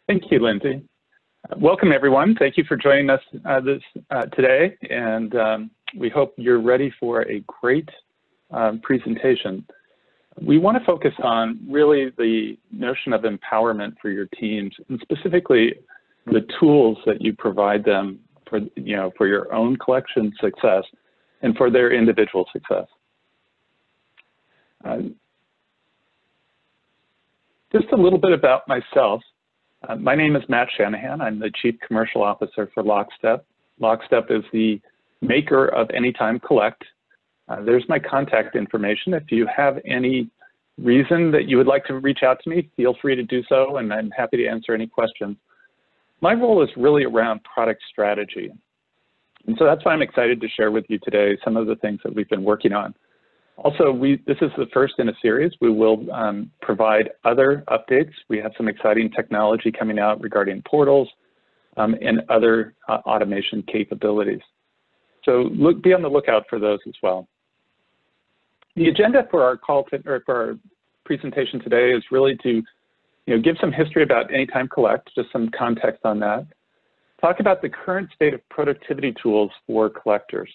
Thank you, Lindsay. Welcome, everyone. Thank you for joining us today, and we hope you're ready for a great presentation. We want to focus on really the notion of empowerment for your teams, and specifically the tools that you provide them for, for your own collection success and for their individual success. Just a little bit about myself. My name is Matt Shanahan. I'm the Chief Commercial Officer for Lockstep. Lockstep is the maker of Anytime Collect. There's my contact information. If you have any reason that you would like to reach out to me, feel free to do so, and I'm happy to answer any questions. My role is really around product strategy. And so that's why I'm excited to share with you today some of the things that we've been working on. Also, this is the first in a series. We will provide other updates. We have some exciting technology coming out regarding portals and other automation capabilities. So be on the lookout for those as well. The agenda for our for our presentation today is really to give some history about Anytime Collect, just some context on that. Talk about the current state of productivity tools for collectors.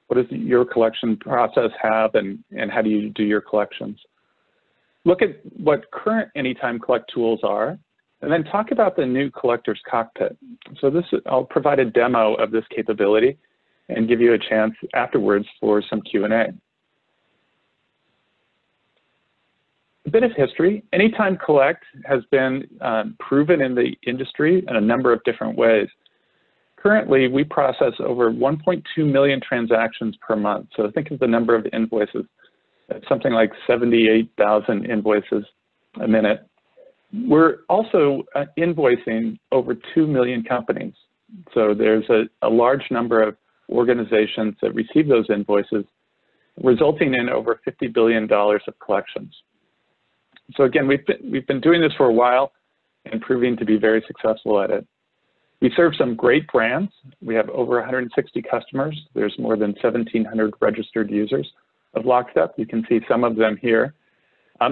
What does your collection process have, and how do you do your collections? Look at what current Anytime Collect tools are, and then talk about the new Collector's Cockpit. So I'll provide a demo of this capability and give you a chance afterwards for some Q&A. A bit of history. Anytime Collect has been proven in the industry in a number of different ways. Currently, we process over 1.2 million transactions per month. So think of the number of invoices. That's something like 78,000 invoices a minute. We're also invoicing over 2 million companies. So there's a large number of organizations that receive those invoices, resulting in over $50 billion of collections. So again, we've been doing this for a while and proving to be very successful at it. We serve some great brands. We have over 160 customers. There's more than 1,700 registered users of Lockstep. You can see some of them here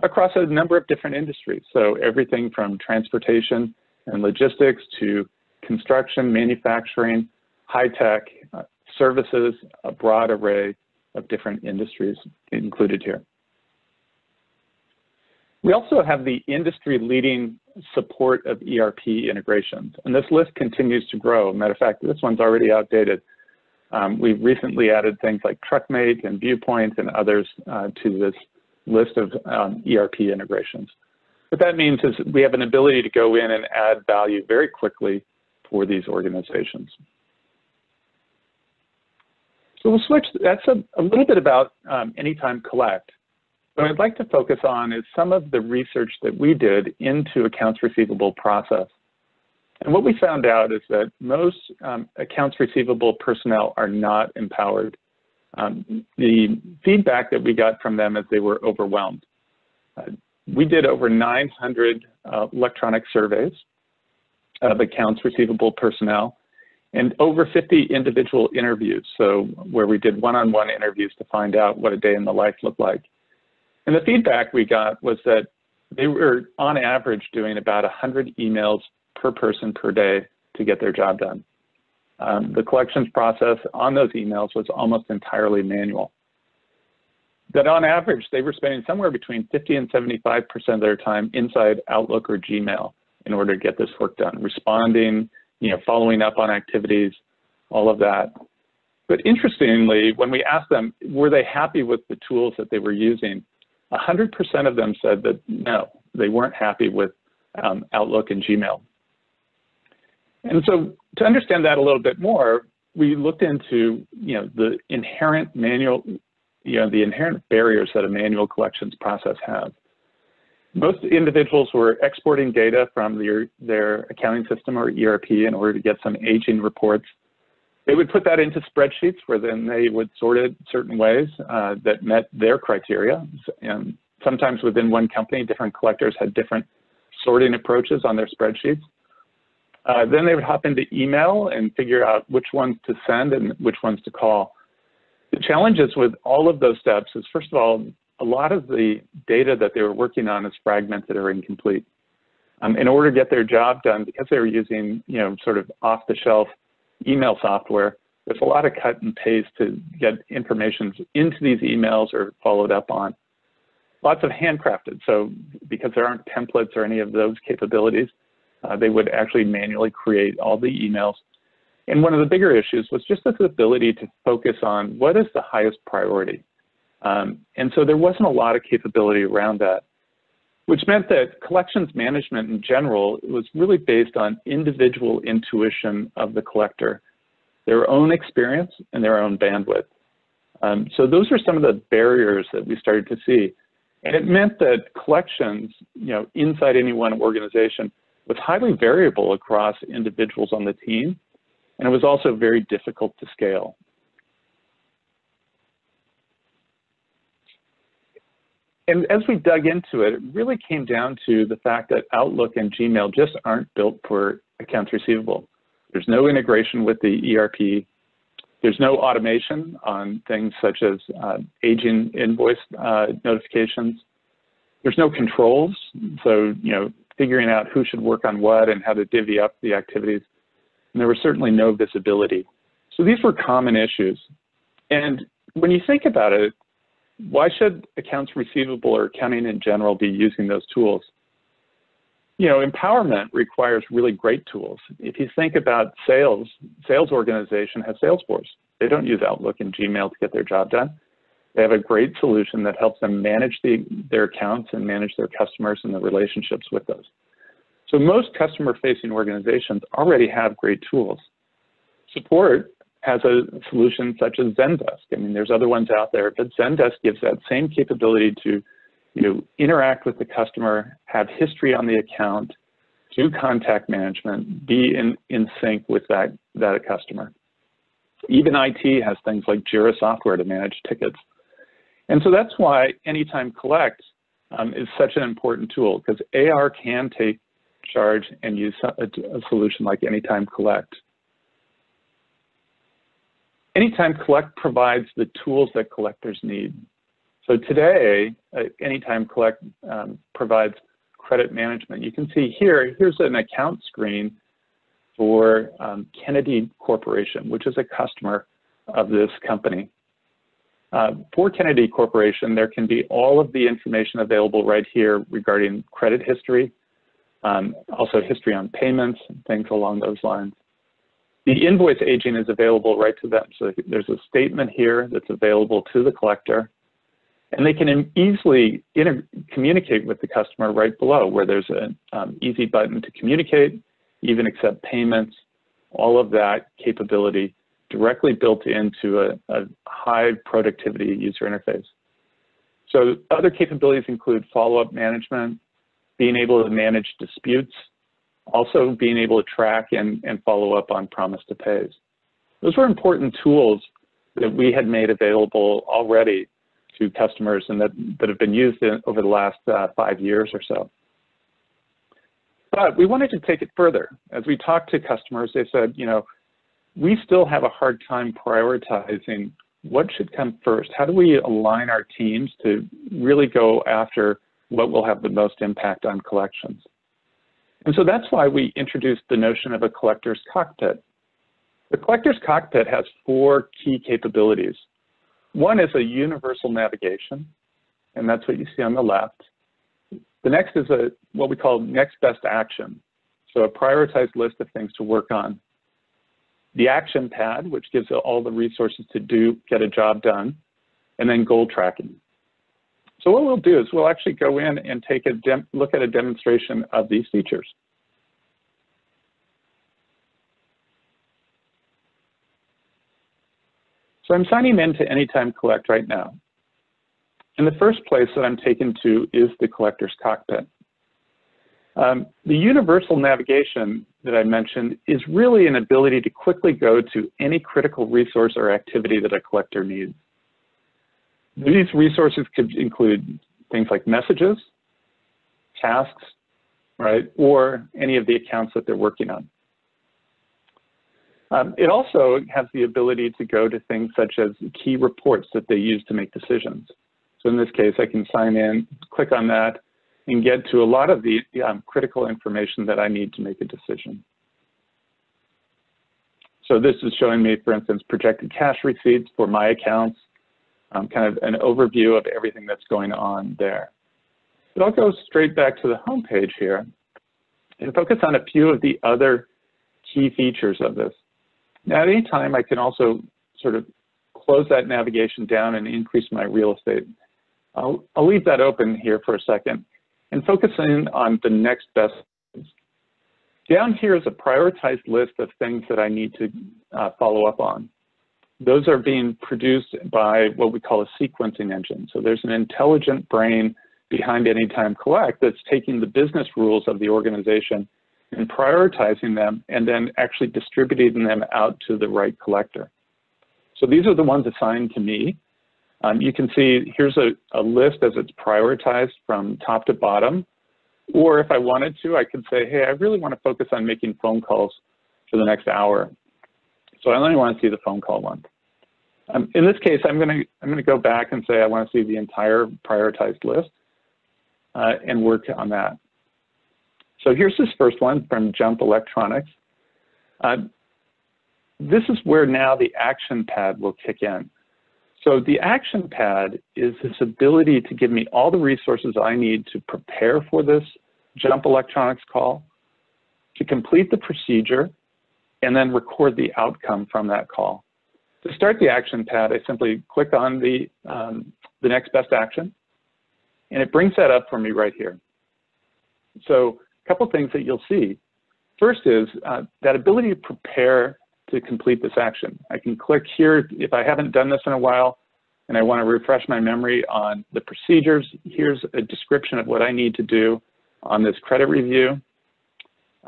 across a number of different industries. So everything from transportation and logistics to construction, manufacturing, high tech, services, a broad array of different industries included here. We also have the industry-leading support of ERP integrations, and this list continues to grow. Matter of fact, this one's already outdated. We've recently added things like TruckMate and Viewpoint and others to this list of ERP integrations. What that means is we have an ability to go in and add value very quickly for these organizations. So we'll switch. That's a little bit about Anytime Collect. What I'd like to focus on is some of the research that we did into accounts receivable process. And what we found out is that most accounts receivable personnel are not empowered. The feedback that we got from them is they were overwhelmed. We did over 900 electronic surveys of accounts receivable personnel and over 50 individual interviews, so where we did one-on-one interviews to find out what a day in the life looked like. And the feedback we got was that they were, on average, doing about 100 emails per person per day to get their job done. The collections process on those emails was almost entirely manual. That on average, they were spending somewhere between 50 and 75% of their time inside Outlook or Gmail in order to get this work done, responding, following up on activities, all of that. But interestingly, when we asked them, were they happy with the tools that they were using, 100% of them said that no, they weren't happy with Outlook and Gmail. And so to understand that a little bit more, we looked into the inherent manual, the inherent barriers that a manual collections process has. Most individuals were exporting data from their accounting system or ERP in order to get some aging reports. They would put that into spreadsheets where then they would sort it certain ways that met their criteria. And sometimes within one company, different collectors had different sorting approaches on their spreadsheets. Then they would hop into email and figure out which ones to send and which ones to call. The challenges with all of those steps is, first of all, a lot of the data that they were working on is fragmented or incomplete. in order to get their job done, because they were using, sort of off-the-shelf email software, there's a lot of cut and paste to get information into these emails or followed up on. Lots of handcrafted. So because there aren't templates or any of those capabilities, they would actually manually create all the emails. And one of the bigger issues was just this ability to focus on what is the highest priority. And so there wasn't a lot of capability around that, which meant that collections management in general was really based on individual intuition of the collector, their own experience and their own bandwidth. So those were some of the barriers that we started to see. And it meant that collections, inside any one organization was highly variable across individuals on the team. And it was also very difficult to scale. And as we dug into it, it really came down to the fact that Outlook and Gmail just aren't built for accounts receivable. There's no integration with the ERP. There's no automation on things such as aging invoice notifications. There's no controls. So, figuring out who should work on what and how to divvy up the activities. And there was certainly no visibility. So these were common issues. And when you think about it, why should accounts receivable or accounting in general be using those tools? Empowerment requires really great tools. If you think about sales organization has Salesforce. They don't use Outlook and Gmail to get their job done. They have a great solution that helps them manage their accounts and manage their customers and the relationships with those. So most customer-facing organizations already have great tools. Support has a solution such as Zendesk. I mean, there's other ones out there, but Zendesk gives that same capability to interact with the customer, have history on the account, do contact management, be in sync with that customer. Even IT has things like Jira software to manage tickets. And so that's why Anytime Collect is such an important tool, because AR can take charge and use a solution like Anytime Collect. Anytime Collect provides the tools that collectors need. So today, Anytime Collect provides credit management. You can see here's an account screen for Kennedy Corporation, which is a customer of this company. For Kennedy Corporation, there can be all of the information available right here regarding credit history, also history on payments, and things along those lines. The invoice aging is available right to them. So there's a statement here that's available to the collector, and they can easily communicate with the customer right below, where there's an easy button to communicate, even accept payments, all of that capability directly built into a high productivity user interface. So other capabilities include follow-up management, being able to manage disputes, also being able to track and follow up on promise to pays. Those were important tools that we had made available already to customers and that have been used over the last 5 years or so. But we wanted to take it further. As we talked to customers, they said, we still have a hard time prioritizing what should come first. How do we align our teams to really go after what will have the most impact on collections? And so that's why we introduced the notion of a collector's cockpit. The collector's cockpit has 4 key capabilities. One is a universal navigation, and that's what you see on the left. The next is what we call next best action, so a prioritized list of things to work on. The action pad, which gives all the resources to get a job done, and then goal tracking. So what we'll do is we'll actually go in and take a look at a demonstration of these features. So I'm signing in to Anytime Collect right now. And the first place that I'm taken to is the collector's cockpit. The universal navigation that I mentioned is really an ability to quickly go to any critical resource or activity that a collector needs. These resources could include things like messages, tasks, right, or any of the accounts that they're working on. It also has the ability to go to things such as key reports that they use to make decisions. So in this case, I can sign in, click on that, and get to a lot of the critical information that I need to make a decision. So this is showing me, for instance, projected cash receipts for my accounts, kind of an overview of everything that's going on there. But I'll go straight back to the home page here and focus on a few of the other key features of this. Now, at any time, I can also sort of close that navigation down and increase my real estate. I'll leave that open here for a second and focus in on the next best. Down here is a prioritized list of things that I need to follow up on. Those are being produced by what we call a sequencing engine. So there's an intelligent brain behind Anytime Collect that's taking the business rules of the organization and prioritizing them and then actually distributing them out to the right collector. So these are the ones assigned to me. You can see here's a list as it's prioritized from top to bottom. Or if I wanted to, I could say, hey, I really want to focus on making phone calls for the next hour. So I only want to see the phone call one. In this case, I'm going to go back and say I want to see the entire prioritized list and work on that. So here's this first one from Jump Electronics. This is where now the action pad will kick in. So the action pad is this ability to give me all the resources I need to prepare for this Jump Electronics call, to complete the procedure, and then record the outcome from that call. To start the action pad, I simply click on the next best action, and it brings that up for me right here. So a couple things that you'll see. First is that ability to prepare to complete this action. I can click here if I haven't done this in a while and I want to refresh my memory on the procedures. Here's a description of what I need to do on this credit review.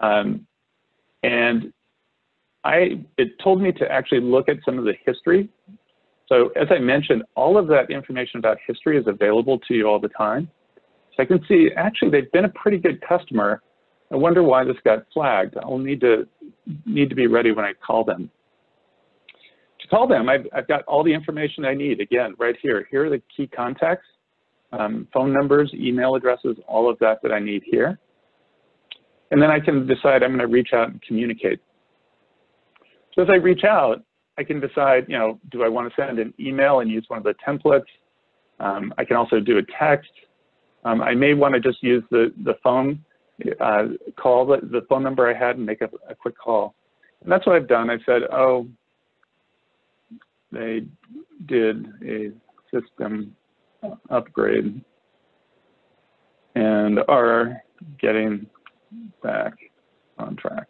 And it told me to actually look at some of the history. So as I mentioned, all of that information about history is available to you all the time. So I can see, actually, they've been a pretty good customer. I wonder why this got flagged. I'll need to be ready when I call them. To call them, I've got all the information I need, again, right here. Here are the key contacts, phone numbers, email addresses, all of that I need here. And then I can decide I'm going to reach out and communicate. So as I reach out, I can decide, do I want to send an email and use one of the templates? I can also do a text. I may want to just use the phone call the phone number I had and make a quick call. And that's what I've done. I said, oh, they did a system upgrade and are getting back on track.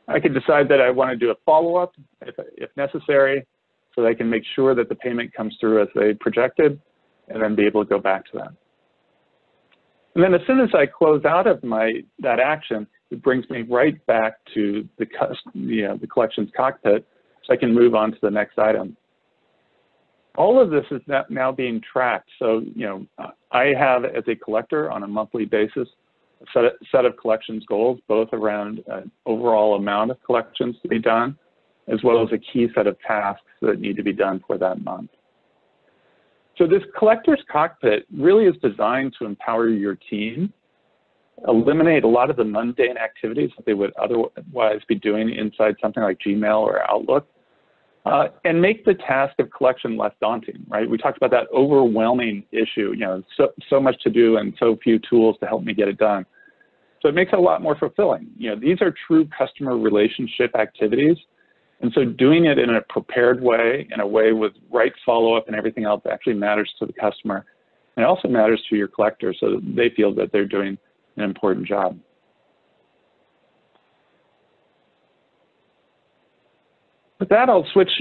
I can decide that I want to do a follow-up if necessary, so that I can make sure that the payment comes through as they projected, and then be able to go back to that. And then as soon as I close out of that action, it brings me right back to the collections cockpit, so I can move on to the next item. All of this is now being tracked. So, I have, as a collector on a monthly basis, a set of collections goals, both around an overall amount of collections to be done, as well as a key set of tasks that need to be done for that month. So this collector's cockpit really is designed to empower your team, eliminate a lot of the mundane activities that they would otherwise be doing inside something like Gmail or Outlook, and make the task of collection less daunting, right? We talked about that overwhelming issue, so much to do and so few tools to help me get it done. So it makes it a lot more fulfilling. These are true customer relationship activities. And so doing it in a prepared way, in a way with right follow-up and everything else actually matters to the customer. And it also matters to your collectors so that they feel that they're doing an important job. With that, I'll switch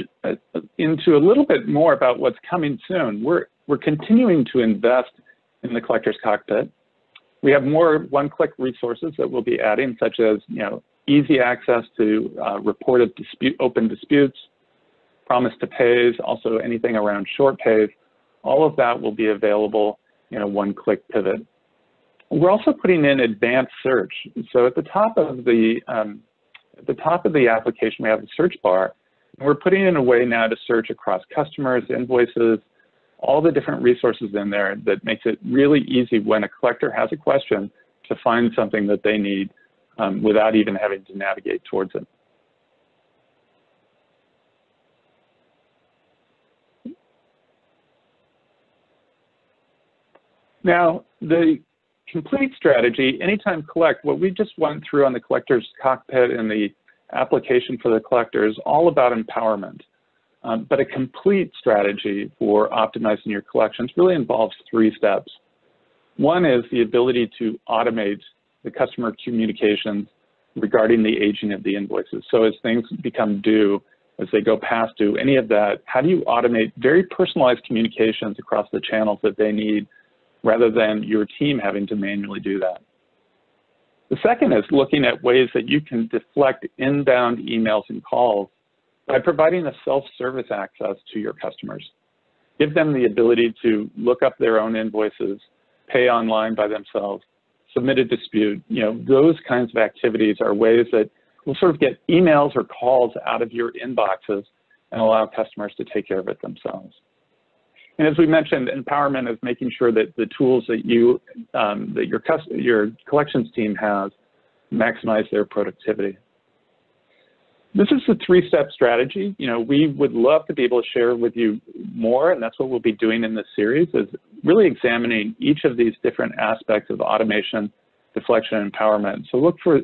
into a little bit more about what's coming soon. We're continuing to invest in the collector's cockpit. We have more one-click resources that we'll be adding, such as easy access to reported open disputes, promise to pays, also anything around short pays. All of that will be available in a one-click pivot. We're also putting in advanced search. So at the top of the application, we have a search bar. And we're putting in a way now to search across customers, invoices, all the different resources in there that makes it really easy when a collector has a question to find something that they need without even having to navigate towards it. Now, the complete strategy, anytime collect, what we just went through on the collector's cockpit and the application for the collector is all about empowerment. But a complete strategy for optimizing your collections really involves 3 steps. One is the ability to automate the customer communications regarding the aging of the invoices. So as things become due, as they go past due, any of that, how do you automate very personalized communications across the channels that they need rather than your team having to manually do that? The second is looking at ways that you can deflect inbound emails and calls by providing a self-service access to your customers. Give them the ability to look up their own invoices, pay online by themselves, submit a dispute. You know, those kinds of activities are ways that will sort of get emails or calls out of your inboxes and allow customers to take care of it themselves. And as we mentioned, empowerment is making sure that the tools that your collections team has maximize their productivity. This is the 3-step strategy. You know, we would love to be able to share with you more, and that's what we'll be doing in this series, is really examining each of these different aspects of automation, deflection, and empowerment. So look for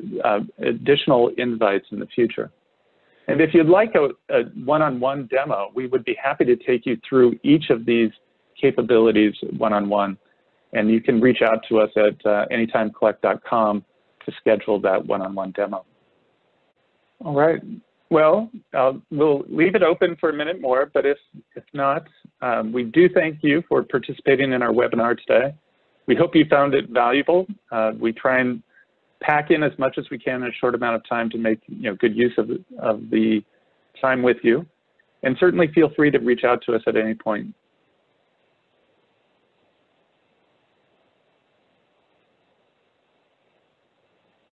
additional insights in the future. And if you'd like a one-on-one demo, we would be happy to take you through each of these capabilities one-on-one. And you can reach out to us at anytimecollect.com to schedule that one-on-one demo. All right. Well, we'll leave it open for a minute more, but if not, we do thank you for participating in our webinar today. We hope you found it valuable. We try and pack in as much as we can in a short amount of time to make good use of the time with you. And certainly feel free to reach out to us at any point